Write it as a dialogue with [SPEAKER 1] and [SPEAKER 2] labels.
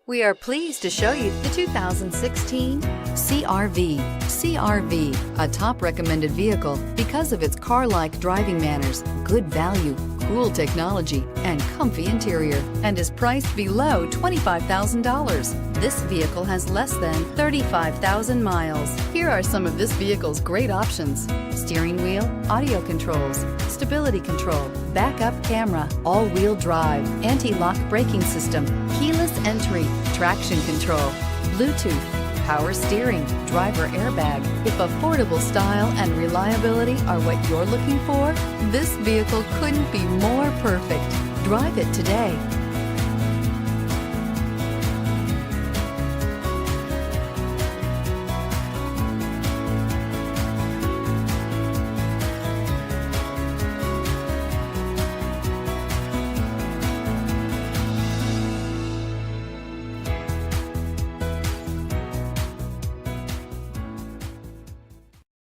[SPEAKER 1] We are pleased to show you the 2016 CR-V. CR-V, a top recommended vehicle because of its car-like driving manners, good value, cool technology, and comfy interior, and is priced below $25,000. This vehicle has less than 35,000 miles. Here are some of this vehicle's great options: steering wheel audio controls, stability control, backup camera, all-wheel drive, anti-lock braking system, keyless entry, traction control, Bluetooth, power steering, driver airbag. If affordable style and reliability are what you're looking for, this vehicle couldn't be more perfect. Drive it today.